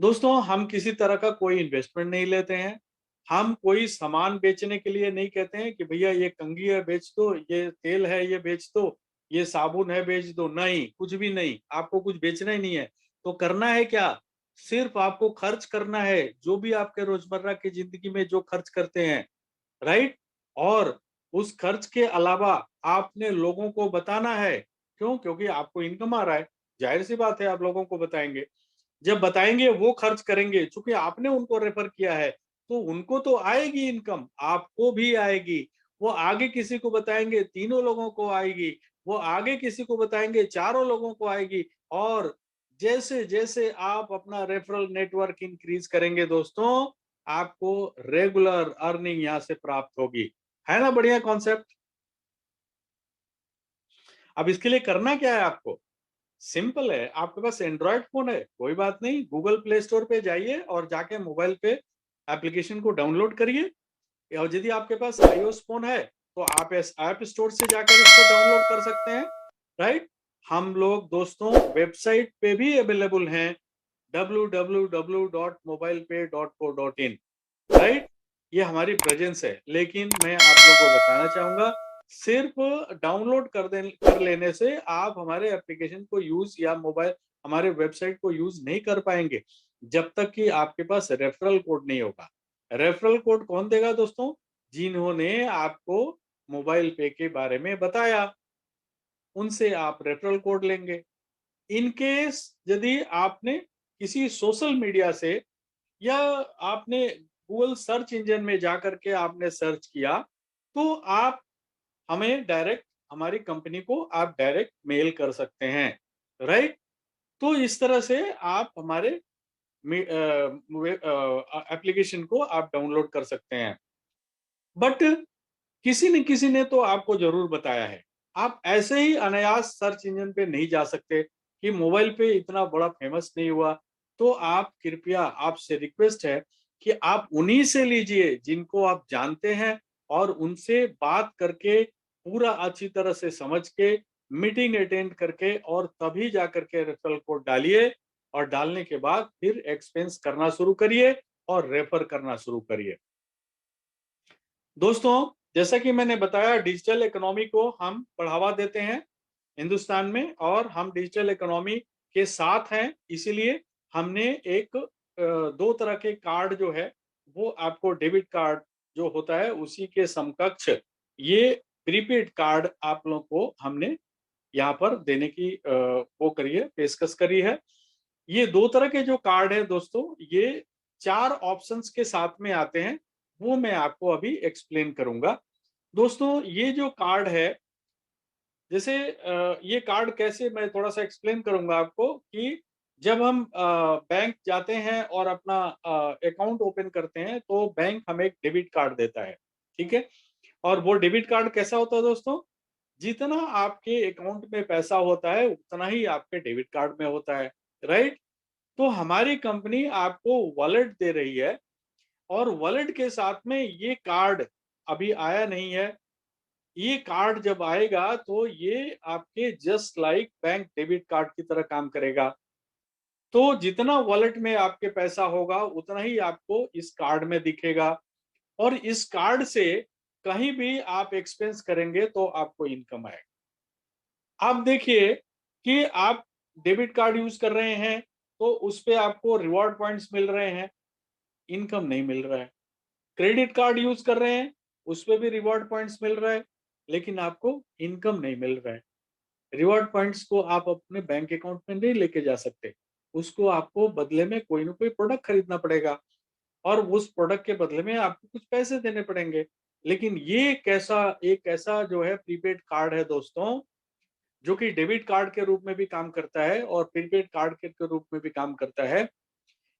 दोस्तों, हम किसी तरह का कोई इन्वेस्टमेंट नहीं लेते हैं। हम कोई सामान बेचने के लिए नहीं कहते हैं कि भैया ये कंघी है बेच दो, ये तेल है ये बेच दो, ये साबुन है बेच दो। नहीं, कुछ भी नहीं। आपको कुछ बेचना ही नहीं है। तो करना है क्या? सिर्फ आपको खर्च करना है, जो भी आपके रोजमर्रा की जिंदगी में जो खर्च करते हैं, राइट। और उस खर्च के अलावा आपने लोगों को बताना है। क्यों? क्योंकि आपको इनकम आ रहा है। जाहिर सी बात है, आप लोगों को बताएंगे। जब बताएंगे वो खर्च करेंगे, चूंकि आपने उनको रेफर किया है तो उनको तो आएगी इनकम, आपको भी आएगी। वो आगे किसी को बताएंगे, तीनों लोगों को आएगी। वो आगे किसी को बताएंगे, चारों लोगों को आएगी। और जैसे जैसे आप अपना रेफरल नेटवर्क इंक्रीज करेंगे दोस्तों, आपको रेगुलर अर्निंग यहां से प्राप्त होगी। है ना बढ़िया कॉन्सेप्ट? अब इसके लिए करना क्या है आपको? सिंपल है। आपके पास एंड्रॉयड फोन है, कोई बात नहीं, गूगल प्ले स्टोर पे जाइए और जाके मोबाइल पे एप्लीकेशन को डाउनलोड करिए। और यदि आपके पास आईओएस फोन है तो आप इस ऐप स्टोर से जाकर इसको डाउनलोड कर सकते हैं, राइट। हम लोग दोस्तों वेबसाइट पे भी अवेलेबल हैं, www.mobilepay.co.in, राइट। ये हमारी प्रेजेंस है। लेकिन मैं आप लोगों को बताना चाहूंगा, सिर्फ डाउनलोड कर लेने से आप हमारे एप्लीकेशन को यूज या मोबाइल हमारे वेबसाइट को यूज नहीं कर पाएंगे, जब तक कि आपके पास रेफरल कोड नहीं होगा। रेफरल कोड कौन देगा दोस्तों? जिन्होंने आपको मोबाइल पे के बारे में बताया, उनसे आप रेफरल कोड लेंगे। इन केस यदि आपने किसी सोशल मीडिया से या आपने गूगल सर्च इंजन में जाकर के आपने सर्च किया, तो आप हमें डायरेक्ट, हमारी कंपनी को आप डायरेक्ट मेल कर सकते हैं, राइट। तो इस तरह से आप हमारे एप्लीकेशन को आप डाउनलोड कर सकते हैं। बट किसी न किसी ने तो आपको जरूर बताया है। आप ऐसे ही अनायास सर्च इंजन पे नहीं जा सकते कि मोबाइल पे इतना बड़ा फेमस नहीं हुआ। तो आप कृपया, आपसे रिक्वेस्ट है कि आप उन्हीं से लीजिए जिनको आप जानते हैं, और उनसे बात करके पूरा अच्छी तरह से समझ के मीटिंग अटेंड करके और तभी जाकर के रेफरल कोड डालिए। और डालने के बाद फिर एक्सपेंस करना शुरू करिए और रेफर करना शुरू करिए। दोस्तों, जैसा कि मैंने बताया, डिजिटल इकोनॉमी को हम बढ़ावा देते हैं हिंदुस्तान में, और हम डिजिटल इकोनॉमी के साथ हैं। इसीलिए हमने एक दो तरह के कार्ड जो है, वो आपको डेबिट कार्ड जो होता है उसी के समकक्ष ये प्रीपेड कार्ड आप लोगों को हमने यहाँ पर देने की वो करी है, पेशकश करी है। ये दो तरह के जो कार्ड है दोस्तों, ये चार ऑप्शंस के साथ में आते हैं। वो मैं आपको अभी एक्सप्लेन करूंगा। दोस्तों, ये जो कार्ड है, जैसे ये कार्ड कैसे, मैं थोड़ा सा एक्सप्लेन करूंगा आपको कि जब हम बैंक जाते हैं और अपना अकाउंट ओपन करते हैं तो बैंक हमें एक डेबिट कार्ड देता है, ठीक है। और वो डेबिट कार्ड कैसा होता है दोस्तों? जितना आपके अकाउंट में पैसा होता है उतना ही आपके डेबिट कार्ड में होता है, राइट। तो हमारी कंपनी आपको वॉलेट दे रही है, और वॉलेट के साथ में ये कार्ड अभी आया नहीं है। ये कार्ड जब आएगा तो ये आपके just like bank debit card की तरह काम करेगा। तो जितना वॉलेट में आपके पैसा होगा उतना ही आपको इस कार्ड में दिखेगा। और इस कार्ड से कहीं भी आप एक्सपेंस करेंगे तो आपको इनकम आएगा। आप देखिए कि आप डेबिट कार्ड यूज कर रहे हैं तो उस पे आपको रिवॉर्ड पॉइंट्स मिल रहे हैं, इनकम नहीं मिल रहा है। क्रेडिट कार्ड यूज कर रहे हैं, उस पे भी रिवॉर्ड पॉइंट्स मिल रहा है, लेकिन आपको इनकम नहीं मिल रहा है। रिवॉर्ड पॉइंट्स को आप अपने बैंक अकाउंट में नहीं लेके जा सकते, उसको आपको बदले में कोई ना कोई प्रोडक्ट खरीदना पड़ेगा, और उस प्रोडक्ट के बदले में आपको कुछ पैसे देने पड़ेंगे। लेकिन ये कैसा, एक ऐसा जो है प्रीपेड कार्ड है दोस्तों, जो कि डेबिट कार्ड के रूप में भी काम करता है और प्रीपेड कार्ड के रूप में भी काम करता है।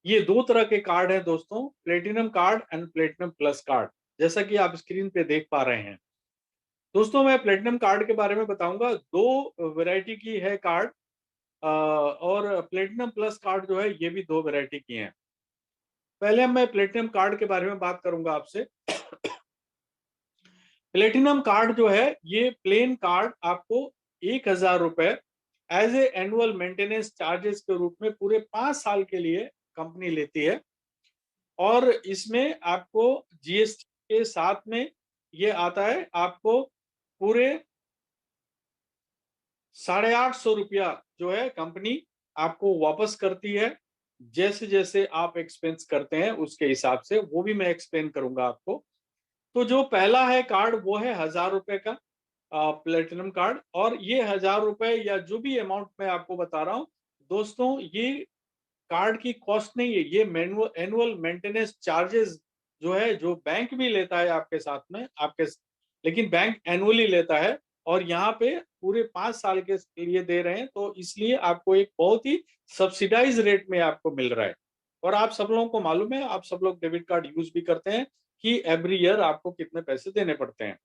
ये दो तरह के कार्ड है दोस्तों, platinum card and platinum plus card, जैसा कि आप स्क्रीन पे देख पा रहे हैं। दोस्तों, मैं प्लेटिनम कार्ड के बारे में बताऊंगा। दो वैरायटी की है कार्ड, और प्लेटिनम प्लस कार्ड जो है ये भी दो वैरायटी की हैं। पहले मैं प्लेटिनम कार्ड के बारे में बात करूंगा आपसे। प्लेटिनम कार्ड जो है, ये प्लेन कार्ड आपको 1,000 रुपए as a annual maintenance charges के रूप में पूरे 5 साल के लिए कंपनी लेती है और इसमें आपको जीएसटी के साथ में ये आता है, आपको पूरे 850 रुपया जो है कंपनी आपको वापस करती है। जैसे जैसे आप एक्सपेंस करते हैं उसके हिसाब से, वो भी मैं एक्सप्लेन करूंगा आपको। तो जो पहला है कार्ड वो है 1000 रुपए का प्लेटिनम कार्ड, और ये 1000 रुपए या जो भी अमाउंट मैं आपको बता रहा हूँ दोस्तों, ये कार्ड की कॉस्ट नहीं है, ये एनुअल मेंटेनेंस चार्जेस जो है, जो बैंक भी लेता है आपके साथ में आपके, लेकिन बैंक एनुअली लेता है और यहाँ पे पूरे 5 साल के लिए दे रहे हैं, तो इसलिए आपको एक बहुत ही सब्सिडाइज रेट में आपको मिल रहा है। और आप सब लोगों को मालूम है, आप सब लोग डेबिट कार्ड यूज भी करते हैं कि एवरी ईयर आपको कितने पैसे देने पड़ते हैं।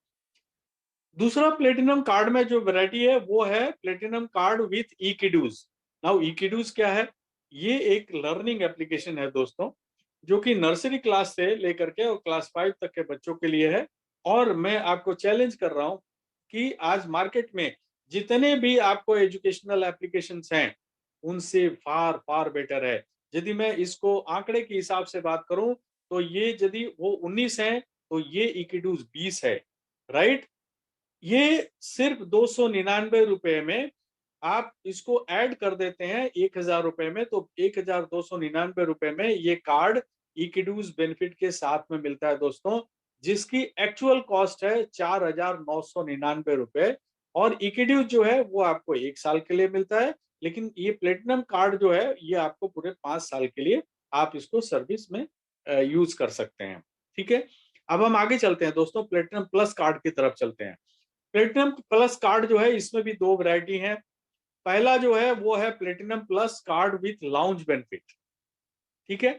दूसरा प्लेटिनम कार्ड में जो वैरायटी है वो है प्लेटिनम कार्ड विथ ईकिड्यूज। नाउ ईकिड्यूज क्या है? ये एक लर्निंग एप्लीकेशन है दोस्तों, जो कि नर्सरी क्लास से लेकर के और क्लास 5 तक के बच्चों के लिए है। और मैं आपको चैलेंज कर रहा हूं कि आज मार्केट में जितने भी आपको एजुकेशनल एप्लीकेशंस हैं उनसे फार फार बेटर है। यदि मैं इसको आंकड़े के हिसाब से बात करूं तो ये यदि वो 19 है तो ये ईकिड्यूज 20 है, राइट। ये सिर्फ 299 रुपए में आप इसको ऐड कर देते हैं 1000 रुपए में, तो 1299 रुपए में ये कार्ड इक्विडूज बेनिफिट के साथ में मिलता है दोस्तों, जिसकी एक्चुअल कॉस्ट है 4999 रुपए। और इक्विडूज जो है वो आपको 1 साल के लिए मिलता है, लेकिन ये प्लेटिनम कार्ड जो है ये आपको पूरे 5 साल के लिए आप इसको सर्विस में यूज कर सकते हैं। ठीक है, अब हम आगे चलते हैं दोस्तों, प्लेटिनम प्लस कार्ड की तरफ चलते हैं। प्लेटिनम प्लस कार्ड जो है इसमें भी दो वैरायटी हैं। पहला जो है वो है platinum plus card with lounge benefit. ठीक है,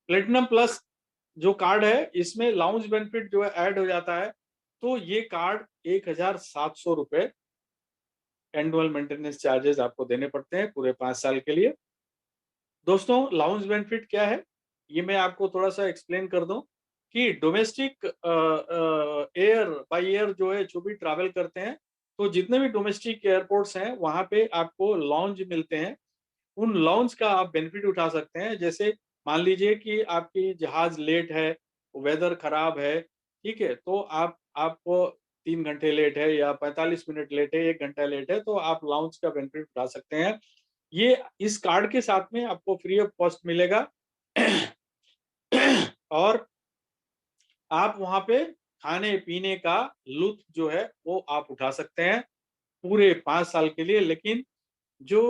प्लेटिनम प्लस जो कार्ड है इसमें लाउंज बेनिफिट जो है ऐड हो जाता है, तो ये कार्ड 1700 रुपए एनुअल मेंटेनेंस चार्जेस आपको देने पड़ते हैं पूरे 5 साल के लिए। दोस्तों लाउंज बेनिफिट क्या है ये मैं आपको थोड़ा सा एक्सप्लेन कर दूं कि डोमेस्टिक एयर बाय एयर जो है, जो भी ट्रैवल करते हैं, तो जितने भी डोमेस्टिक एयरपोर्ट्स हैं वहां पे आपको लॉन्ज मिलते हैं। उन लॉन्ज का आप बेनिफिट उठा सकते हैं। जैसे मान लीजिए कि आपकी जहाज लेट है, वेदर खराब है, ठीक है, तो आपको 3 घंटे लेट है या 45 मिनट लेट है, 1 घंटा लेट है, तो आप लॉन्ज का बेनिफिट उठा सकते हैं। ये इस कार्ड के साथ में आपको फ्री ऑफ कॉस्ट मिलेगा और आप वहां पे खाने पीने का लुत्फ जो है वो आप उठा सकते हैं पूरे 5 साल के लिए। लेकिन जो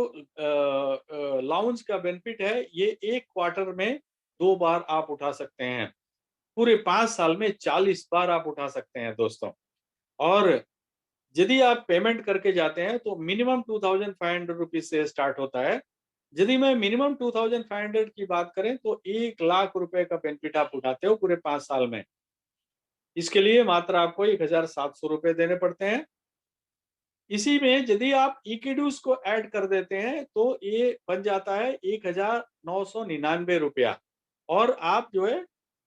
लाउंज का बेनिफिट है ये 1 क्वार्टर में 2 बार आप उठा सकते हैं, पूरे 5 साल में 40 बार आप उठा सकते हैं दोस्तों। और यदि आप पेमेंट करके जाते हैं तो मिनिमम 2500 रुपीज से स्टार्ट होता है। यदि मैं मिनिमम 2500 की बात करें तो 1 लाख रुपए का बेनिफिट आप उठाते हो पूरे 5 साल में। इसके लिए मात्र आपको 1700 रुपए देने पड़ते हैं। इसी में यदि आप इक्विडूस को ऐड कर देते हैं तो ये बन जाता है 1999 रुपया, और आप जो है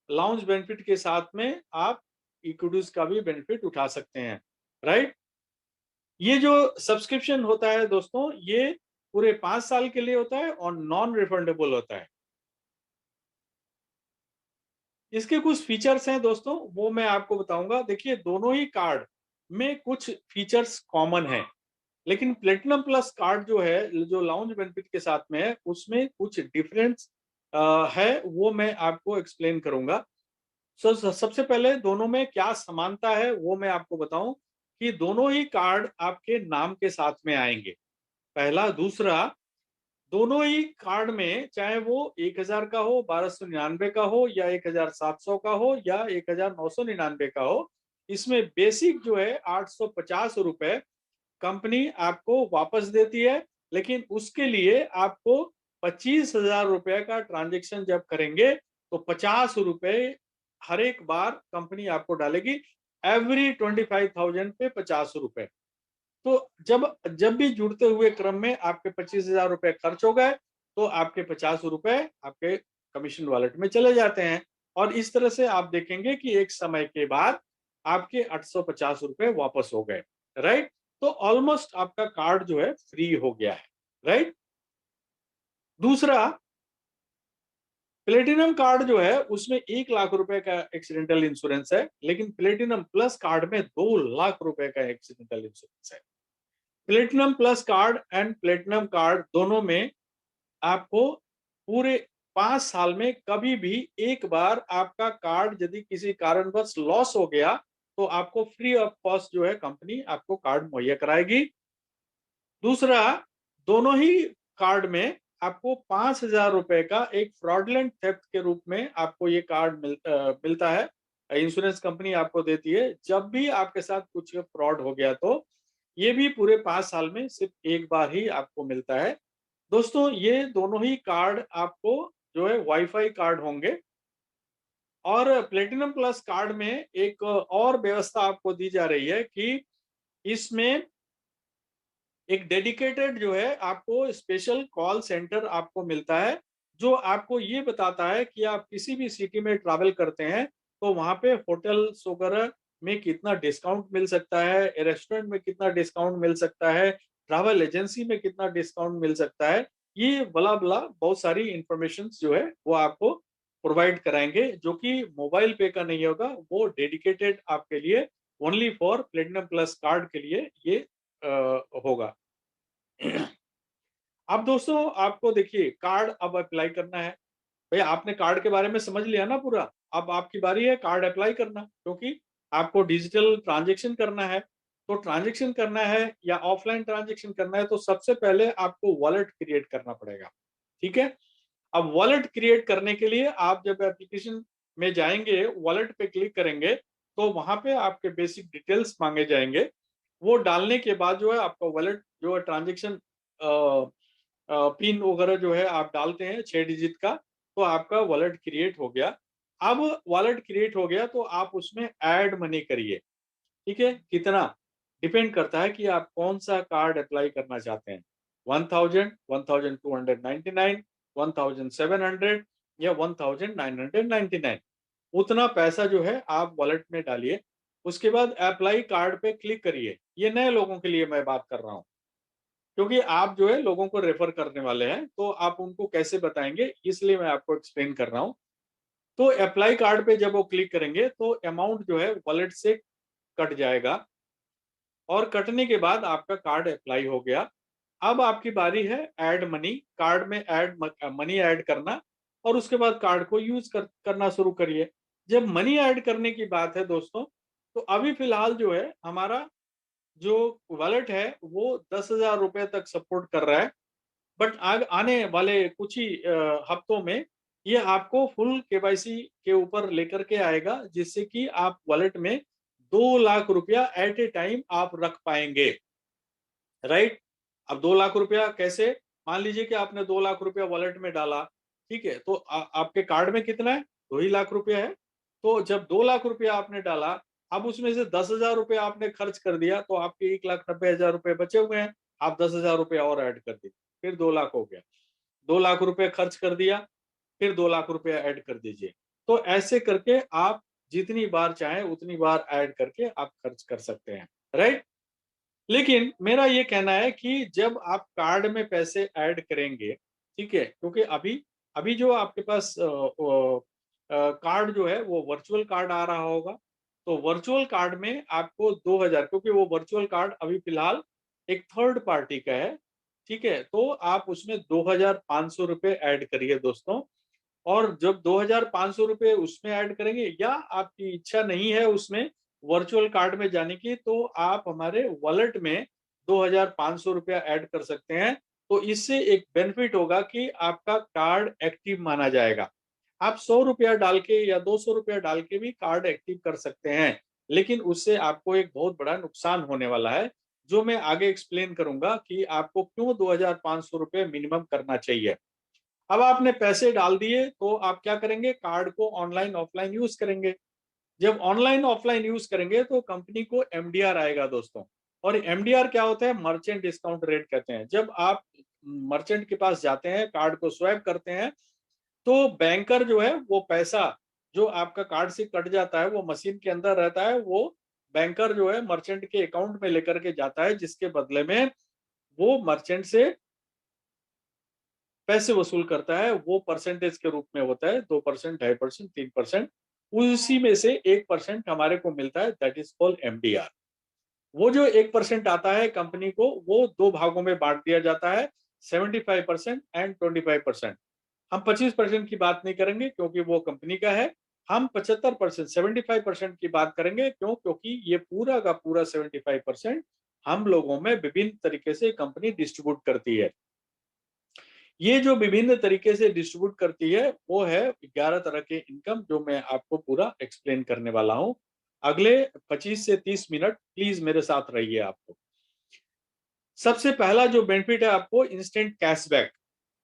लाउंज बेनिफिट के साथ में आप इक्विडूस का भी बेनिफिट उठा सकते हैं, राइट। ये जो सब्सक्रिप्शन होता है दोस्तों ये पूरे 5 साल के लिए होता है और नॉन रिफंडेबल होता है। इसके कुछ फीचर्स हैं दोस्तों, वो मैं आपको बताऊंगा। देखिए दोनों ही कार्ड में कुछ फीचर्स कॉमन हैं, लेकिन प्लेटिनम प्लस कार्ड जो है, जो लाउंज बेनिफिट के साथ में है, उसमें कुछ डिफरेंस है, वो मैं आपको एक्सप्लेन करूंगा। सबसे पहले दोनों में क्या समानता है वो मैं आपको बताऊं कि दोनों ही कार्ड आपके नाम के साथ में आएंगे, पहला। दूसरा, दोनों ही कार्ड में चाहे वो 1000 का हो, 1299 का हो, या 1700 का हो, या 1999 का हो, इसमें बेसिक जो है 850 रुपए कंपनी आपको वापस देती है। लेकिन उसके लिए आपको 25,000 रुपए का ट्रांजेक्शन जब करेंगे तो 50 रुपए हर एक बार कंपनी आपको डालेगी, एवरी 25,000 पे 50 रुपए। तो जब जब भी जुड़ते हुए क्रम में आपके 25,000 रुपए खर्च हो गए तो आपके 50 रुपए आपके कमीशन वॉलेट में चले जाते हैं। और इस तरह से आप देखेंगे कि एक समय के बाद आपके 850 रुपए वापस हो गए, राइट। तो ऑलमोस्ट आपका कार्ड जो है फ्री हो गया है, राइट। दूसरा, प्लेटिनम कार्ड जो है उसमें 1 लाख रुपए का एक्सीडेंटल इंश्योरेंस है, लेकिन प्लेटिनम प्लस कार्ड में 2 लाख रुपए का एक्सीडेंटल इंश्योरेंस है। Platinum plus card and platinum card दोनों में आपको पूरे 5 साल में कभी भी एक बार आपका कार्ड यदि किसी कारणवश लॉस हो गया तो आपको फ्री ऑफ कॉस्ट जो है कंपनी आपको कार्ड मुहैया कराएगी। दूसरा, दोनों ही कार्ड में आपको 5,000 रुपए का एक फ्रॉडलेंट थेफ्ट के रूप में आपको ये कार्ड मिलता है। इंश्योरेंस कंपनी आपको देती है जब भी आपके साथ कुछ फ्रॉड हो गया तो ये भी पूरे 5 साल में सिर्फ एक बार ही आपको मिलता है। दोस्तों, ये दोनों ही कार्ड आपको जो है वाईफाई कार्ड होंगे। और प्लेटिनम प्लस कार्ड में एक और व्यवस्था आपको दी जा रही है कि इसमें एक डेडिकेटेड जो है आपको स्पेशल कॉल सेंटर आपको मिलता है, जो आपको ये बताता है कि आप किसी भी सिटी में ट्रैवल करते हैं तो वहां पे होटल्स वगैरह में कितना डिस्काउंट मिल सकता है, रेस्टोरेंट में कितना डिस्काउंट मिल सकता है, ट्रैवल एजेंसी में कितना डिस्काउंट मिल सकता है। ये बला बला बहुत सारी इंफॉर्मेशन जो है वो आपको प्रोवाइड कराएंगे, जो कि मोबाइल पे का नहीं होगा, वो डेडिकेटेड आपके लिए only for platinum plus card के लिए ये होगा। अब दोस्तों, आपको देखिए कार्ड अब अप्लाई करना है। भाई, आपने कार्ड के बारे में समझ लिया ना पूरा। अब आपकी बारी है कार्ड अप्लाई करना, क्योंकि आपको डिजिटल ट्रांजेक्शन करना है। तो ट्रांजेक्शन करना है या ऑफलाइन ट्रांजेक्शन करना है तो सबसे पहले आपको वॉलेट क्रिएट करना पड़ेगा। ठीक है। अब वॉलेट क्रिएट करने के लिए आप जब एप्लीकेशन में जाएंगे, वॉलेट पे क्लिक करेंगे तो वहां पे आपके बेसिक डिटेल्स मांगे जाएंगे। वो डालने के बाद जो है आपका वॉलेट जो है ट्रांजेक्शन पिन वगैरह जो है आप डालते हैं 6 डिजिट का, तो आपका वॉलेट क्रिएट हो गया। अब वॉलेट क्रिएट हो गया तो आप उसमें ऐड मनी करिए। ठीक है। कितना डिपेंड करता है कि आप कौन सा कार्ड अप्लाई करना चाहते हैं। 1000, 1299, 1700 या 1999, उतना पैसा जो है आप वॉलेट में डालिए। उसके बाद अप्लाई कार्ड पे क्लिक करिए। ये नए लोगों के लिए मैं बात कर रहा हूँ, क्योंकि आप जो है लोगों को रेफर करने वाले हैं तो आप उनको कैसे बताएंगे, इसलिए मैं आपको एक्सप्लेन कर रहा हूँ। तो अप्लाई कार्ड पे जब वो क्लिक करेंगे तो अमाउंट जो है वॉलेट से कट जाएगा, और कटने के बाद आपका कार्ड अप्लाई हो गया। अब आपकी बारी है ऐड मनी। कार्ड में ऐड मनी ऐड करना, और उसके बाद कार्ड को यूज करना शुरू करिए। जब मनी ऐड करने की बात है दोस्तों, तो अभी फिलहाल जो है हमारा जो वॉलेट है वो 10,000 रुपए तक सपोर्ट कर रहा है। बट आग आने वाले कुछ ही हफ्तों में ये आपको फुल केवाईसी के ऊपर लेकर के आएगा, जिससे कि आप वॉलेट में 2 लाख रुपया एट ए टाइम आप रख पाएंगे। राइट। अब 2 लाख रुपया कैसे? मान लीजिए कि आपने 2 लाख रुपया वॉलेट में डाला। ठीक है। तो आपके कार्ड में कितना है? 2 ही लाख रुपया है। तो जब 2 लाख रुपया आपने डाला, अब उसमें से 10,000 रुपया आपने खर्च कर दिया तो आपके 1,90,000 रुपये बचे हुए हैं। आप 10,000 रुपया और ऐड कर दीजिए, फिर 2 लाख हो गया। 2 लाख रुपए खर्च कर दिया, फिर 2 लाख रुपया ऐड कर दीजिए। तो ऐसे करके आप जितनी बार चाहें उतनी बार ऐड करके आप खर्च कर सकते हैं। राइट। लेकिन मेरा ये कहना है कि जब आप कार्ड में पैसे ऐड करेंगे, ठीक है, क्योंकि अभी अभी जो आपके पास कार्ड जो है वो वर्चुअल कार्ड आ रहा होगा। तो वर्चुअल कार्ड में आपको 2,000, क्योंकि वो वर्चुअल कार्ड अभी फिलहाल एक थर्ड पार्टी का है। ठीक है। तो आप उसमें 2,500 रुपये ऐड करिए दोस्तों। और जब 2,500 रुपये उसमें ऐड करेंगे, या आपकी इच्छा नहीं है उसमें वर्चुअल कार्ड में जाने की, तो आप हमारे वॉलेट में 2,500 रुपया ऐड कर सकते हैं। तो इससे एक बेनिफिट होगा कि आपका कार्ड एक्टिव माना जाएगा। आप 100 रुपया डाल के या 200 रुपया डाल के भी कार्ड एक्टिव कर सकते हैं, लेकिन उससे आपको एक बहुत बड़ा नुकसान होने वाला है, जो मैं आगे एक्सप्लेन करूंगा कि आपको क्यों 2,500 रुपये मिनिमम करना चाहिए। अब आपने पैसे डाल दिए तो आप क्या करेंगे? कार्ड को ऑनलाइन ऑफलाइन यूज करेंगे। जब ऑनलाइन ऑफलाइन यूज करेंगे तो कंपनी को एमडीआर आएगा दोस्तों। और एमडीआर क्या होता है? मर्चेंट डिस्काउंट रेट कहते हैं। जब आप मर्चेंट के पास जाते हैं, कार्ड को स्वैप करते हैं, तो बैंकर जो है वो पैसा जो आपका कार्ड से कट जाता है वो मशीन के अंदर रहता है, वो बैंकर जो है मर्चेंट के अकाउंट में लेकर के जाता है, जिसके बदले में वो मर्चेंट से पैसे वसूल करता है, वो परसेंटेज के रूप में होता है, 2%, 2.5%, 3%। उसी में से 1% हमारे को मिलता है, दैट इज कॉल्ड एमडीआर। वो जो 1% आता है कंपनी को, वो दो भागों में बांट दिया जाता है, 75% एंड 25%। हम 25% की बात नहीं करेंगे क्योंकि वो कंपनी का है। हम 75%, 75% की बात करेंगे। क्यों? क्योंकि ये पूरा का पूरा 75% हम लोगों में विभिन्न तरीके से कंपनी डिस्ट्रीब्यूट करती है। ये जो विभिन्न तरीके से डिस्ट्रीब्यूट करती है, वो है 11 तरह के इनकम, जो मैं आपको पूरा एक्सप्लेन करने वाला हूं। अगले 25 से 30 मिनट प्लीज मेरे साथ रहिए। आपको सबसे पहला जो बेनिफिट है, आपको इंस्टेंट कैशबैक।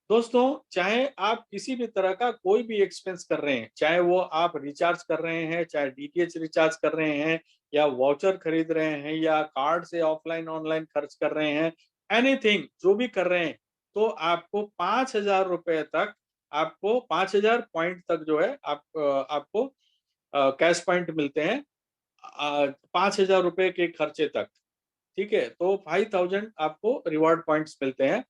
दोस्तों, चाहे आप किसी भी तरह का कोई भी एक्सपेंस कर रहे हैं, चाहे वो आप रिचार्ज कर रहे हैं, चाहे डीटीएच रिचार्ज कर रहे हैं, या वाउचर खरीद रहे हैं, या कार्ड से ऑफलाइन ऑनलाइन खर्च कर रहे हैं, एनीथिंग जो भी कर रहे हैं, तो आपको 5,000 रुपए तक, आपको 5,000 पॉइंट तक जो है आपको कैश पॉइंट मिलते हैं, 5,000 रुपए के खर्चे तक। ठीक है, तो 5,000 आपको रिवॉर्ड पॉइंट्स मिलते हैं।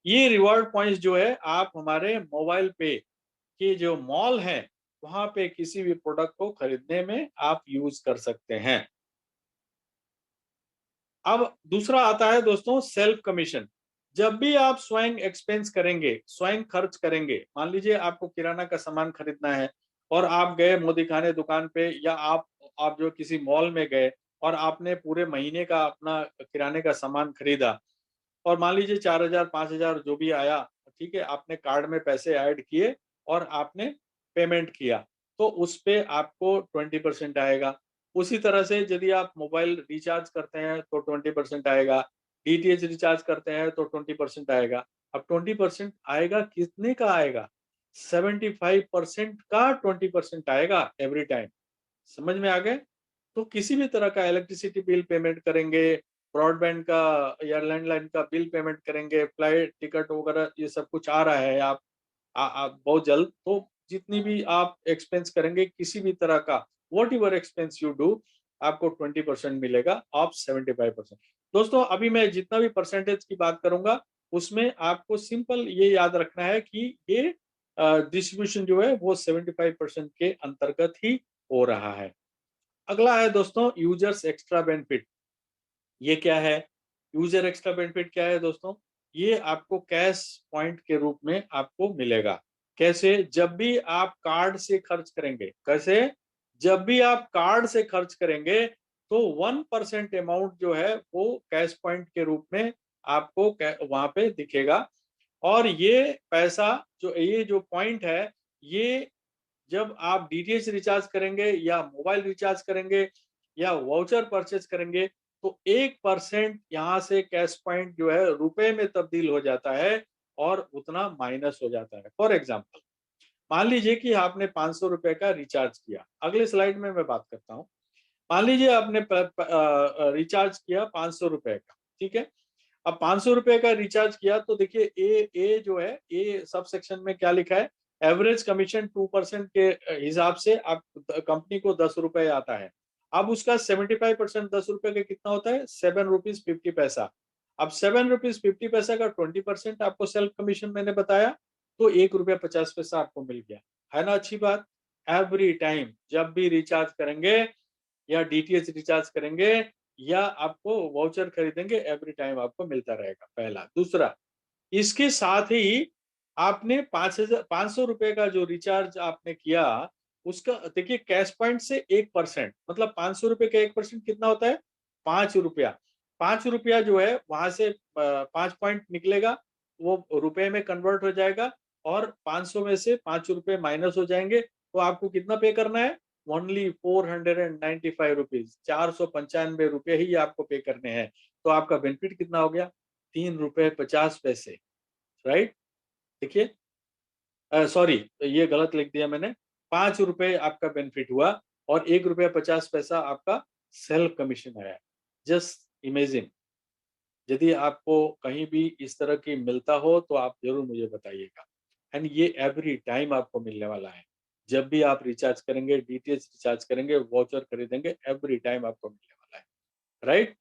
ये रिवॉर्ड पॉइंट्स जो है, आप हमारे मोबाइल पे के जो मॉल है, वहां पे किसी भी प्रोडक्ट को खरीदने में आप यूज कर सकते हैं। अब दूसरा आता है दोस्तों, सेल्फ कमीशन। जब भी आप स्वयं एक्सपेंस करेंगे, स्वयं खर्च करेंगे, मान लीजिए आपको किराना का सामान खरीदना है और आप गए मोदी खाने दुकान पे, या आप जो किसी मॉल में गए और आपने पूरे महीने का अपना किराने का सामान खरीदा, और मान लीजिए 4,000 5,000 जो भी आया, ठीक है, आपने कार्ड में पैसे ऐड किए और आपने पेमेंट किया, तो उस पे आपको 20% आएगा। उसी तरह से यदि आप मोबाइल रिचार्ज करते हैं तो 20% आएगा, डीटीएच रिचार्ज करते हैं तो 20% आएगा। अब 20% आएगा, कितने का आएगा? 75% का 20% आएगा एवरी टाइम। समझ में आ गए? तो किसी भी तरह का इलेक्ट्रिसिटी बिल पेमेंट करेंगे, ब्रॉडबैंड का या लैंडलाइन का बिल पेमेंट करेंगे, फ्लाइट टिकट वगैरह ये सब कुछ आ रहा है, आप बहुत जल्द, तो जितनी भी आप एक्सपेंस करेंगे किसी भी तरह का, what ever expense you do, आपको 20% मिलेगा ऑफ 75%। दोस्तों, अभी मैं जितना भी परसेंटेज की बात करूंगा, उसमें आपको सिंपल ये याद रखना है कि ये डिस्ट्रीब्यूशन जो है वो 75% के अंतर्गत ही हो रहा है। अगला है दोस्तों, यूजर्स एक्स्ट्रा बेनिफिट। ये क्या है? यूजर एक्स्ट्रा बेनिफिट क्या है दोस्तों? ये आपको कैश पॉइंट के रूप में आपको मिलेगा। कैसे? जब भी आप कार्ड से खर्च करेंगे। कैसे? जब भी आप कार्ड से खर्च करेंगे, तो 1% अमाउंट जो है वो कैश पॉइंट के रूप में आपको वहां पे दिखेगा। और ये पैसा, जो ये जो पॉइंट है, ये जब आप डीटीएच रिचार्ज करेंगे, या मोबाइल रिचार्ज करेंगे, या वाउचर परचेज करेंगे, तो 1% यहाँ से कैश पॉइंट जो है रुपए में तब्दील हो जाता है, और उतना माइनस हो जाता है। फॉर एग्जाम्पल, मान लीजिए कि आपने 500 रुपए का रिचार्ज किया। अगले स्लाइड में मैं बात करता हूँ। मान लीजिए आपने रिचार्ज किया 500 रुपए का। ठीक है, अब 500 रुपए का रिचार्ज किया, तो देखिए ए जो है, ए सब सेक्शन में क्या लिखा है? एवरेज कमीशन 2% के हिसाब से आप कंपनी को 10 रुपए आता है। अब उसका 75% 10 रुपए का कितना होता है? 7 रुपीज 50 पैसा। अब 7 रुपीज 50 पैसा का 20% आपको सेल्फ कमीशन मैंने बताया, तो 1 रुपया 50 पैसा आपको मिल गया। है ना अच्छी बात? एवरी टाइम जब भी रिचार्ज करेंगे, या डीटीएच रिचार्ज करेंगे, या आपको वाउचर खरीदेंगे, एवरी टाइम आपको मिलता रहेगा। पहला। दूसरा, इसके साथ ही आपने 5,500 रुपए का जो रिचार्ज आपने किया, उसका देखिए कैश पॉइंट से 1%, मतलब 500 रुपए का 1% कितना होता है? 5 रुपया। 5 रुपया जो है वहां से 5 पॉइंट निकलेगा, वो रुपए में कन्वर्ट हो जाएगा, और 500 में से 5 रुपए माइनस हो जाएंगे, तो आपको कितना पे करना है? ओनली 495 रुपीज, 495 रुपए ही आपको पे करने हैं। तो आपका बेनिफिट कितना हो गया? 3 रुपए 50 पैसे। राइट? देखिए, सॉरी, ये गलत लिख दिया मैंने। 5 रुपए आपका बेनिफिट हुआ, और 1 रुपया 50 पैसा आपका सेल्फ कमीशन आया। जस्ट इमेजिन, यदि आपको कहीं भी इस तरह की मिलता हो तो आप जरूर मुझे बताइएगा। एंड ये एवरी टाइम आपको मिलने वाला है। जब भी आप रिचार्ज करेंगे, डीटीएच रिचार्ज करेंगे, वाउचर खरीदेंगे, एवरी टाइम आपको मिलने वाला है। राइट?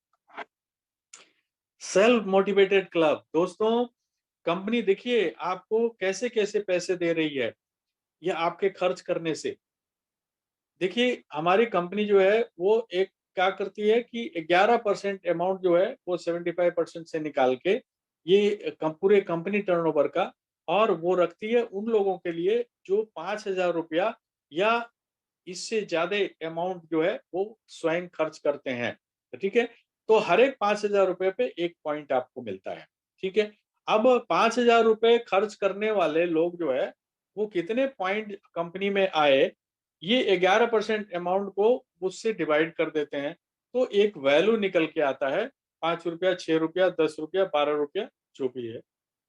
Self motivated club. दोस्तों, कंपनी देखिए आपको कैसे कैसे पैसे दे रही है, ये आपके खर्च करने से। देखिए हमारी कंपनी जो है वो एक क्या करती है कि 11% अमाउंट जो है वो 75% से निकाल के ये पूरे कंपनी टर्नओवर का, और वो रखती है उन लोगों के लिए जो 5,000 रुपया या इससे ज्यादा अमाउंट जो है वो स्वयं खर्च करते हैं। ठीक है, तो हर एक 5,000 रुपए पे एक पॉइंट आपको मिलता है। ठीक है, अब 5,000 रुपए खर्च करने वाले लोग जो है वो कितने पॉइंट कंपनी में आए, ये 11% अमाउंट को उससे डिवाइड कर देते हैं, तो एक वैल्यू निकल के आता है। 5 रुपया, 6 रुपया, 10 रुपया, 12 रुपया, जो भी है।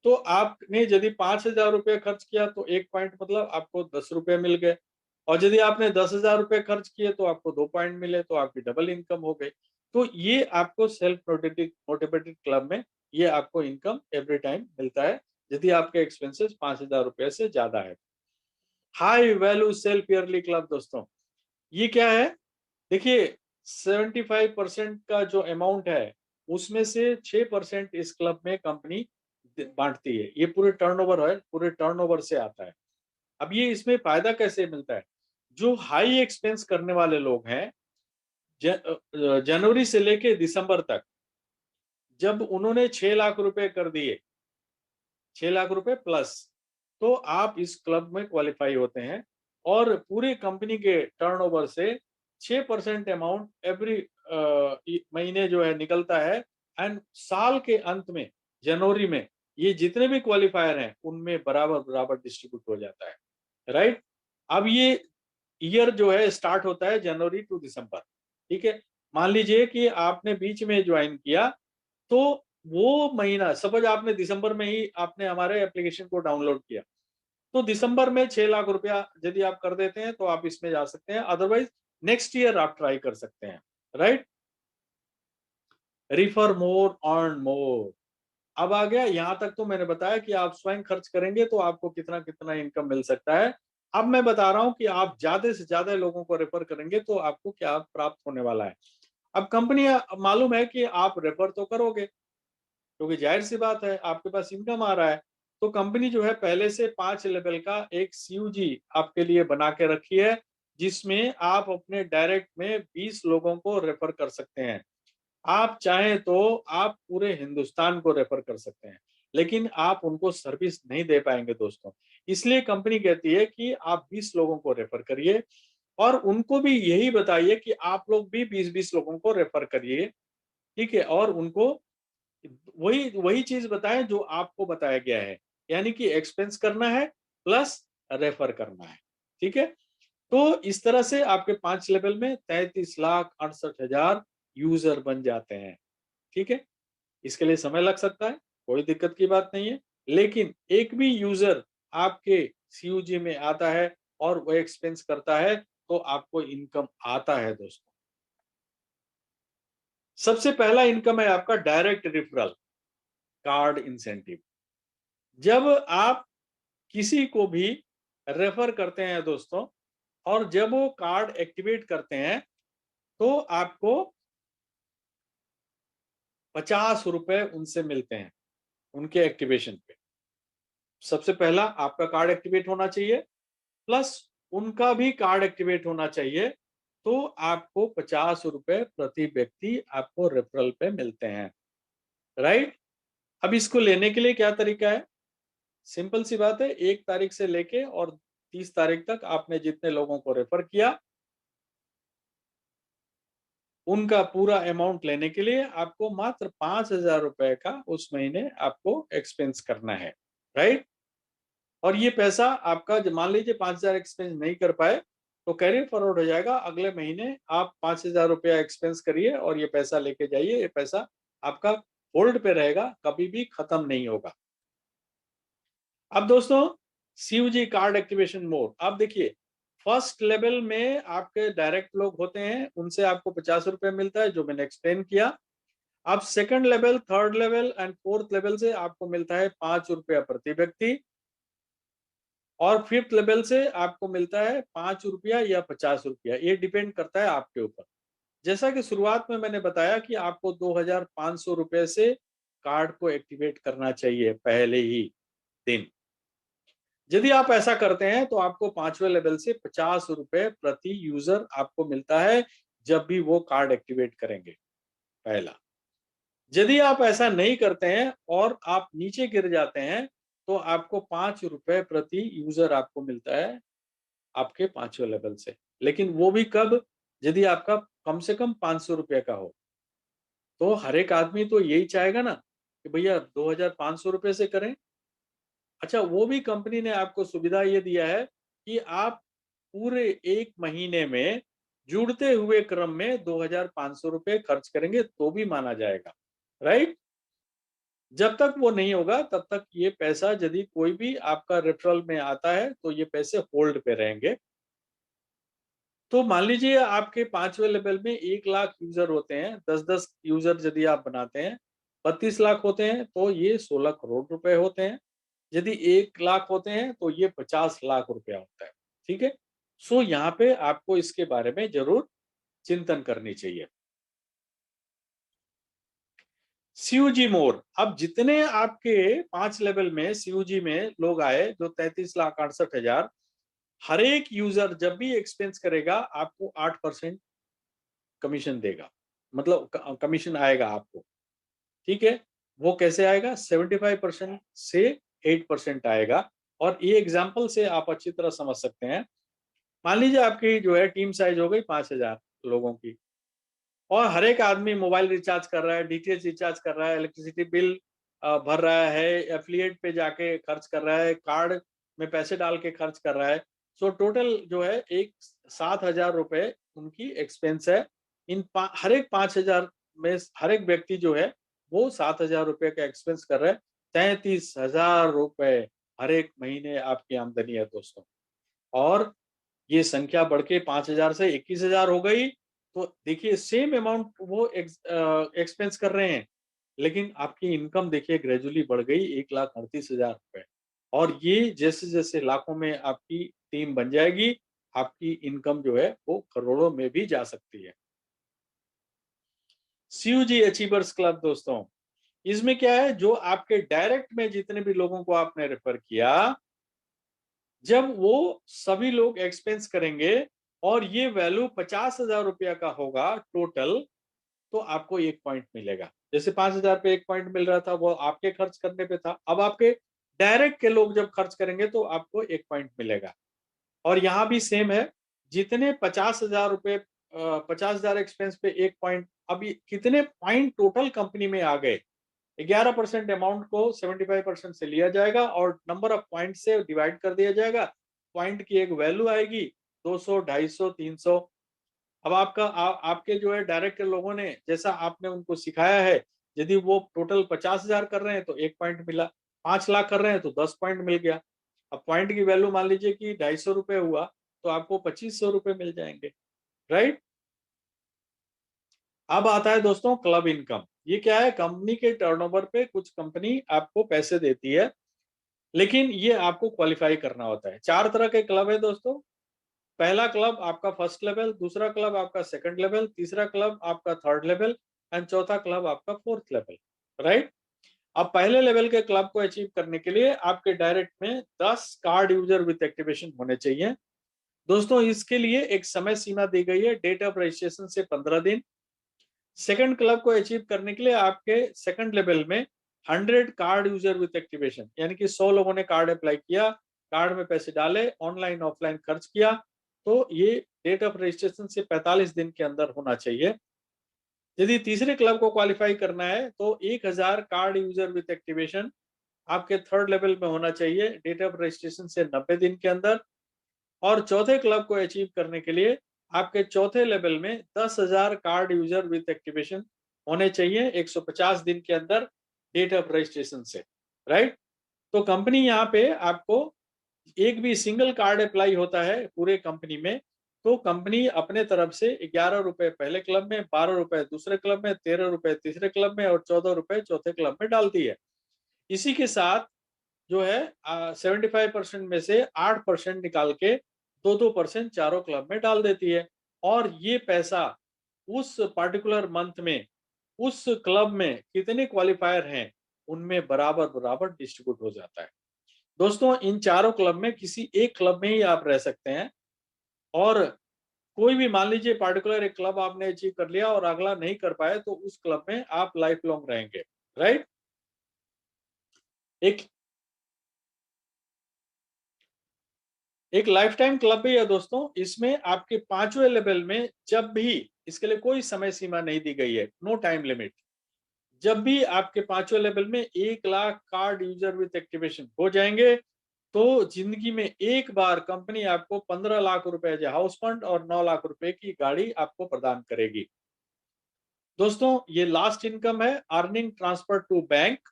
तो आपने यदि 5,000 रुपये खर्च किया तो एक पॉइंट मतलब आपको 10 रुपये मिल गए, और यदि आपने 10,000 रुपये खर्च किए तो आपको 2 पॉइंट मिले, तो आपकी डबल इनकम हो गई। तो ये आपको सेल्फ मोटिवेटेड क्लब में ये आपको इनकम एवरी टाइम मिलता है यदि आपके एक्सपेंसेस 5,000 रुपये से ज्यादा है। High value self yearly club दोस्तों, ये क्या है? देखिए 75% का जो अमाउंट है उसमें से 6% इस क्लब में कंपनी बांटती है। ये पूरे टर्नओवर है, पूरे टर्नओवर से आता है। अब ये इसमें फायदा कैसे मिलता है? जो हाई एक्सपेंस करने वाले लोग हैं, जनवरी से लेके दिसंबर तक जब उन्होंने 6 लाख रुपए कर दिए, 6 लाख रुपए प्लस, तो आप इस क्लब में क्वालिफाई होते हैं, और पूरी कंपनी के टर्नओवर से 6% अमाउंट एवरी महीने जो है निकलता है। एंड साल के अंत में जनवरी में ये जितने भी क्वालिफायर हैं उनमें बराबर बराबर डिस्ट्रीब्यूट हो जाता है। राइट, अब ये ईयर जो है स्टार्ट होता है जनवरी टू दिसंबर। ठीक है, मान लीजिए कि आपने बीच में ज्वाइन किया, तो वो महीना सपोज आपने दिसंबर में ही आपने हमारे एप्लीकेशन को डाउनलोड किया, तो दिसंबर में 6 लाख रुपया यदि आप कर देते हैं तो आप इसमें जा सकते हैं, अदरवाइज नेक्स्ट ईयर आप ट्राई कर सकते हैं। राइट, रिफर मोर, अर्न मोर। अब आ गया, यहां तक तो मैंने बताया कि आप स्वयं खर्च करेंगे तो आपको कितना कितना इनकम मिल सकता है। अब मैं बता रहा हूं कि आप ज्यादा से ज्यादा लोगों को रेफर करेंगे तो आपको क्या प्राप्त होने वाला है। अब कंपनी मालूम है कि आप रेफर तो करोगे, क्योंकि जाहिर सी बात है आपके पास इनकम आ रहा है। तो कंपनी जो है पहले से 5 लेवल का एक सीयूजी आपके लिए बना के रखी है, जिसमें आप अपने डायरेक्ट में 20 लोगों को रेफर कर सकते हैं। आप चाहें तो आप पूरे हिंदुस्तान को रेफर कर सकते हैं, लेकिन आप उनको सर्विस नहीं दे पाएंगे दोस्तों। इसलिए कंपनी कहती है कि आप 20 लोगों को रेफर करिए, और उनको भी यही बताइए कि आप लोग भी 20-20 लोगों को रेफर करिए। ठीक है, और उनको वही वही चीज बताएं जो आपको बताया गया है, यानी कि एक्सपेंस करना है प्लस रेफर करना है। ठीक है, तो इस तरह से आपके 5 लेवल में 33,68,000 यूजर बन जाते हैं। ठीक है, इसके लिए समय लग सकता है, कोई दिक्कत की बात नहीं है, लेकिन एक भी यूजर आपके सीयूजी में आता है और वो एक्सपेंस करता है तो आपको इनकम आता है दोस्तों। सबसे पहला इनकम है आपका डायरेक्ट रिफरल कार्ड इंसेंटिव। जब आप किसी को भी रेफर करते हैं दोस्तों, और जब वो कार्ड एक्टिवेट करते हैं, तो आपको 50 रुपए उनसे मिलते हैं उनके एक्टिवेशन पे। सबसे पहला आपका कार्ड एक्टिवेट होना चाहिए, प्लस उनका भी कार्ड एक्टिवेट होना चाहिए, तो आपको 50 रुपए प्रति व्यक्ति आपको रेफरल पे मिलते हैं। राइट, अब इसको लेने के लिए क्या तरीका है? सिंपल सी बात है, 1 तारीख से लेके और 30 तारीख तक आपने जितने लोगों को रेफर किया, उनका पूरा अमाउंट लेने के लिए आपको मात्र 5,000 रुपए का उस महीने आपको एक्सपेंस करना है। राइट, और ये पैसा आपका मान लीजिए 5,000 एक्सपेंस नहीं कर पाए तो कैरी फॉरवर्ड हो जाएगा, अगले महीने आप 5,000 रुपया एक्सपेंस करिए और ये पैसा लेके जाइए। ये पैसा आपका होल्ड पे रहेगा, कभी भी खत्म नहीं होगा। अब दोस्तों, सीयूजी कार्ड एक्टिवेशन मोड, आप देखिए फर्स्ट लेवल में आपके डायरेक्ट लोग होते हैं, उनसे आपको 50 रुपए मिलता है जो मैंने एक्सप्लेन किया। अब second level, third level and fourth level से आपको मिलता है 5 रुपया प्रति व्यक्ति, और फिफ्थ लेवल से आपको मिलता है 5 रुपया या 50 रुपया, ये डिपेंड करता है आपके ऊपर। जैसा कि शुरुआत में मैंने बताया कि आपको 2,500 रुपए से कार्ड को एक्टिवेट करना चाहिए पहले ही दिन। यदि आप ऐसा करते हैं तो आपको 5वें लेवल से 50 रुपए प्रति यूजर आपको मिलता है जब भी वो कार्ड एक्टिवेट करेंगे पहला। यदि आप ऐसा नहीं करते हैं और आप नीचे गिर जाते हैं तो आपको 5 रुपए प्रति यूजर आपको मिलता है आपके 5वें लेवल से। लेकिन वो भी कब? यदि आपका कम से कम 500 रुपए का हो। तो हर एक आदमी तो यही चाहेगा ना कि भैया 2500 रुपए से करें। अच्छा, वो भी कंपनी ने आपको सुविधा ये दिया है कि आप पूरे 1 महीने में जुड़ते हुए क्रम में 2500 रुपए खर्च करेंगे तो भी माना जाएगा, राइट? जब तक वो नहीं होगा तब तक ये पैसा यदि कोई भी आपका रेफरल में आता है तो ये पैसे होल्ड पे रहेंगे। तो मान लीजिए आपके 5वें लेवल में 1 लाख यूजर होते हैं, 10-10 यूजर यदि आप बनाते हैं, 32 लाख होते हैं तो ये 16 करोड़ रुपए होते हैं। यदि 1 लाख होते हैं तो ये 50 लाख रुपया होता है। ठीक है? सो यहाँ पे आपको इसके बारे में जरूर चिंतन करनी चाहिए। सीयूजी मोर, अब जितने आपके 5 लेवल में सीयूजी में लोग आए जो 33,68,000, हर एक यूजर जब भी एक्सपेंस करेगा आपको 8% कमीशन देगा, मतलब कमीशन आएगा आपको। ठीक है? वो कैसे आएगा? 75% से 8% आएगा। और ये एग्जाम्पल से आप अच्छी तरह समझ सकते हैं। मान लीजिए आपकी जो है टीम साइज हो गई 5,000 लोगों की, और हर एक आदमी मोबाइल रिचार्ज कर रहा है, डीटीएच रिचार्ज कर रहा है, इलेक्ट्रिसिटी बिल भर रहा है, एफिलिएट पे जाके खर्च कर रहा है, कार्ड में पैसे डाल के खर्च कर रहा है। सो टोटल जो है 7,000 रुपए उनकी एक्सपेंस है। हर एक 5,000 में हर एक व्यक्ति जो है वो 7,000 रुपए का एक्सपेंस कर रहा है। 33,000 रुपए हर एक महीने आपकी आमदनी है दोस्तों। और ये संख्या बढ़ के 5,000 से 21,000 हो गई। तो देखिए सेम अमाउंट वो एक्सपेंस कर रहे हैं, लेकिन आपकी इनकम देखिए ग्रेजुअली बढ़ गई 1,38,000 रुपए। और ये जैसे जैसे लाखों में आपकी टीम बन जाएगी, आपकी इनकम जो है वो करोड़ों में भी जा सकती है। सीयूजी अचीवर्स क्लब दोस्तों, इसमें क्या है, जो आपके डायरेक्ट में जितने भी लोगों को आपने रेफर किया, जब वो सभी लोग एक्सपेंस करेंगे और ये वैल्यू 50,000 रुपया का होगा टोटल, तो आपको 1 पॉइंट मिलेगा। जैसे 5,000 पे 1 पॉइंट मिल रहा था वो आपके खर्च करने पे था, अब आपके डायरेक्ट के लोग जब खर्च करेंगे तो आपको 1 पॉइंट मिलेगा। और यहाँ भी सेम है, जितने 50,000 रुपए 50,000 एक्सपेंस पे 1 पॉइंट, अभी कितने पॉइंट टोटल कंपनी में आ गए, 11% अमाउंट को 75% से लिया जाएगा और नंबर ऑफ पॉइंट से डिवाइड कर दिया जाएगा। पॉइंट की एक वैल्यू आएगी 200, 250, 300। अब आपके जो है डायरेक्ट के लोगों ने जैसा आपने उनको सिखाया है, यदि वो टोटल 50,000 कर रहे हैं तो 1 पॉइंट मिला, 5 लाख कर रहे हैं तो 10 पॉइंट मिल गया। अब पॉइंट की वैल्यू मान लीजिए कि 250 रुपए हुआ तो आपको 2500 रुपए मिल जाएंगे, राइट? अब आता है दोस्तों क्लब इनकम। ये क्या है, कंपनी के टर्नओवर पे कुछ कंपनी आपको पैसे देती है, लेकिन ये आपको क्वालिफाई करना होता है। 4 तरह के क्लब है दोस्तों। पहला क्लब आपका फर्स्ट लेवल, दूसरा क्लब आपका सेकंड लेवल, तीसरा क्लब आपका थर्ड लेवल एंड चौथा क्लब आपका फोर्थ लेवल, राइट? अब पहले लेवल के क्लब को अचीव करने के लिए आपके डायरेक्ट में 10 कार्ड यूजर विद एक्टिवेशन होने चाहिए दोस्तों। इसके लिए एक समय सीमा दी गई है, डेट ऑफ रजिस्ट्रेशन से 15 दिन। सेकंड क्लब को अचीव करने के लिए आपके सेकंड लेवल में 100 कार्ड यूजर विद एक्टिवेशन, यानी कि 100 लोगों ने कार्ड अप्लाई किया, कार्ड में पैसे डाले, ऑनलाइन ऑफलाइन खर्च किया, तो ये डेट ऑफ रजिस्ट्रेशन से 45 दिन के अंदर होना चाहिए। यदि तीसरे क्लब को क्वालिफाई करना है तो 1000 कार्ड यूजर विद एक्टिवेशन आपके थर्ड लेवल में होना चाहिए, डेट ऑफ रजिस्ट्रेशन से 90 दिन के अंदर। और चौथे क्लब को अचीव करने के लिए आपके चौथे लेवल में 10,000 कार्ड यूजर विद एक्टिवेशन होने चाहिए 150 दिन के अंदर, डेट ऑफ रजिस्ट्रेशन से, राइट? तो कंपनी यहाँ पे आपको एक भी सिंगल कार्ड अप्लाई होता है पूरे कंपनी में, तो कंपनी अपने तरफ से 11 रुपए पहले क्लब में, 12 रुपए दूसरे क्लब में, 13 रुपए तीसरे क्लब में और 14 रुपए चौथे क्लब में डालती है। इसी के साथ जो है 75% में से 8% निकाल के 2-2% चारों क्लब में डाल देती है। और ये पैसा उस पर्टिकुलर मंथ में उस क्लब में कितने क्वालिफायर हैं उनमें बराबर बराबर डिस्ट्रीब्यूट हो जाता है। दोस्तों इन चारों क्लब में किसी एक क्लब में ही आप रह सकते हैं, और कोई भी मान लीजिए पार्टिकुलर एक क्लब आपने अचीव कर लिया और अगला नहीं कर पाए तो उस क्लब में आप लाइफ लॉन्ग रहेंगे, राइट। एक एक लाइफ टाइम क्लब भी है दोस्तों, इसमें आपके पांचवें लेवल में जब भी, इसके लिए कोई समय सीमा नहीं दी गई है, नो टाइम लिमिट, जब भी आपके पांचवें लेवल में 1 lakh card user with activation हो जाएंगे तो जिंदगी में एक बार कंपनी आपको 15 लाख रुपए एज हाउस फंड और 9 लाख रुपए की गाड़ी आपको प्रदान करेगी। दोस्तों ये लास्ट इनकम है, अर्निंग ट्रांसफर टू बैंक।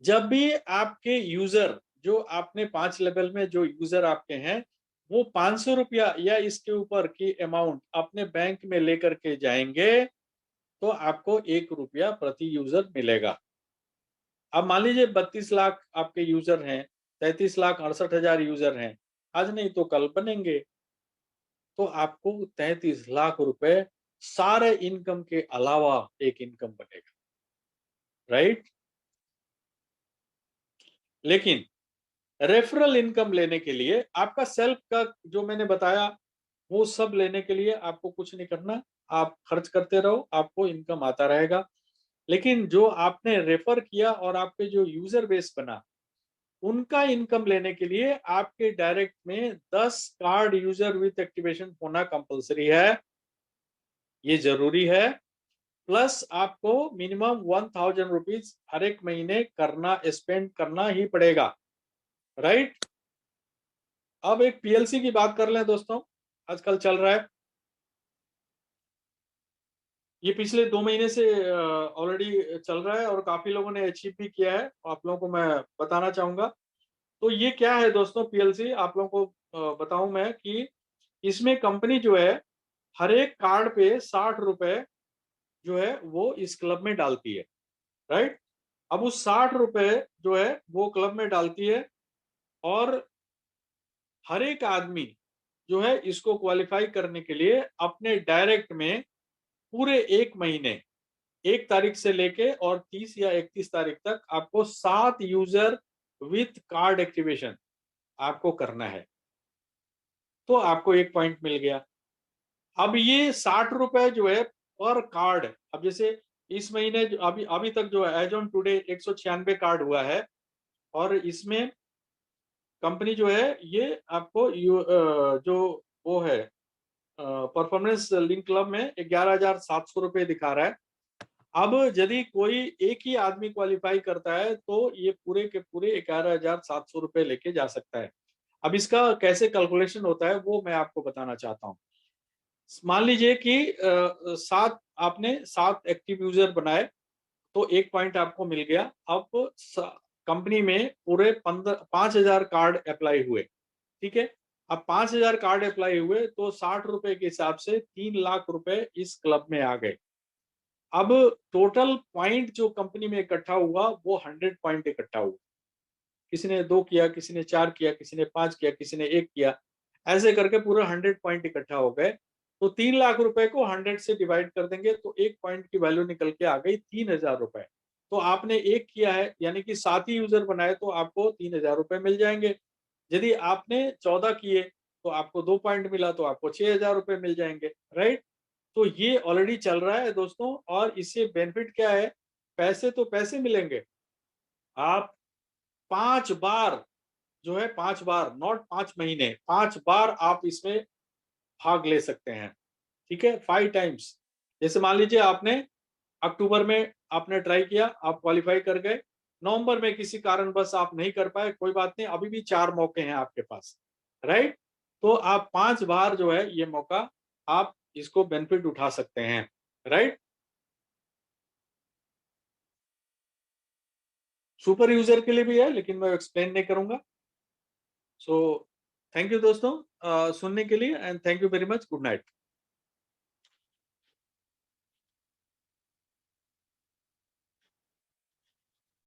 जब भी आपके यूजर, जो आपने 5 लेवल में जो यूजर आपके हैं, वो 500 रुपया या इसके ऊपर की अमाउंट अपने बैंक में लेकर के जाएंगे तो आपको 1 रुपया प्रति यूजर मिलेगा। अब मान लीजिए 32 लाख आपके यूजर हैं, 33,68,000 यूजर हैं, आज नहीं तो कल बनेंगे, तो आपको 33 लाख रुपए सारे इनकम के अलावा एक इनकम बनेगा, राइट। लेकिन रेफरल इनकम लेने के लिए आपका सेल्फ का जो मैंने बताया वो सब लेने के लिए आपको कुछ नहीं करना, आप खर्च करते रहो, आपको इनकम आता रहेगा। लेकिन जो आपने रेफर किया और आपके जो यूजर बेस बना, उनका इनकम लेने के लिए आपके डायरेक्ट में 10 कार्ड यूजर विथ एक्टिवेशन होना कंपलसरी है, ये जरूरी है। प्लस आपको मिनिमम 1000 रुपीज हर एक महीने करना, स्पेंड करना ही पड़ेगा, राइट। अब एक पीएलसी की बात कर लें दोस्तों, आजकल चल रहा है, ये पिछले 2 महीने से ऑलरेडी चल रहा है और काफी लोगों ने अचीव भी किया है, आप लोगों को मैं बताना चाहूंगा। तो ये क्या है दोस्तों पीएलसी, आप लोगों को बताऊं मैं कि इसमें कंपनी जो है हर एक कार्ड पे 60 रुपए जो है वो इस क्लब में डालती है, राइट। अब उस 60 रुपए जो है वो क्लब में डालती है और हर एक आदमी जो है इसको क्वालिफाई करने के लिए अपने डायरेक्ट में पूरे एक महीने 1 तारीख से लेके और 30 या 31 तारीख तक आपको 7 यूजर विथ कार्ड एक्टिवेशन आपको करना है, तो आपको 1 पॉइंट मिल गया। अब ये 60 रुपए जो है पर कार्ड, अब जैसे इस महीने अभी अभी तक जो है एज ऑन टुडे 196 कार्ड हुआ है, और इसमें कंपनी जो है ये आपको जो वो है परफॉर्मेंस लिंक क्लब में 11,700 रुपए दिखा रहा है। अब यदि कोई एक ही आदमी क्वालिफाई करता है तो ये पूरे के पूरे 11,700 रुपए लेके जा सकता है। अब इसका कैसे कैलकुलेशन होता है वो मैं आपको बताना चाहता हूँ। मान लीजिए कि सात आपने 7 एक्टिव यूजर बनाए तो 1 पॉइंट आपको मिल गया। अब कंपनी में पूरे 5,000 कार्ड अप्लाई हुए, ठीक है। अब 5,000 कार्ड अप्लाई हुए तो 60 रुपए के हिसाब से 3 लाख रुपए इस क्लब में आ गए। अब टोटल पॉइंट जो कंपनी में इकट्ठा हुआ वो 100 पॉइंट इकट्ठा हुआ, किसी ने 2 किया, किसी ने 4 किया, किसी ने 5 किया, किसी ने 1 किया, ऐसे करके पूरा 100 पॉइंट इकट्ठा हो गए। तो 3 लाख रुपए को 100 से डिवाइड कर देंगे तो 1 पॉइंट की वैल्यू निकल के आ गई 3,000 रुपए। तो आपने 1 किया है यानी कि 7 ही यूजर बनाए तो आपको 3,000 रुपए मिल जाएंगे। यदि आपने 14 किए तो आपको 2 पॉइंट मिला तो आपको 6,000 रुपए मिल जाएंगे, राइट। तो ये ऑलरेडी चल रहा है दोस्तों, और इससे बेनिफिट क्या है, पैसे तो पैसे मिलेंगे, आप 5 बार जो है 5 बार, नॉट 5 महीने, 5 बार आप इसमें भाग ले सकते हैं, ठीक है, 5 टाइम्स। जैसे मान लीजिए आपने अक्टूबर में आपने ट्राई किया, आप क्वालिफाई कर गए, नवंबर में किसी कारणवश आप नहीं कर पाए, कोई बात नहीं, अभी भी 4 मौके हैं आपके पास, राइट। तो आप 5 बार जो है ये मौका आप इसको बेनिफिट उठा सकते हैं, राइट। सुपर यूजर के लिए भी है लेकिन मैं एक्सप्लेन नहीं करूंगा। सो थैंक यू दोस्तों सुनने के लिए, and thank you very much, good night.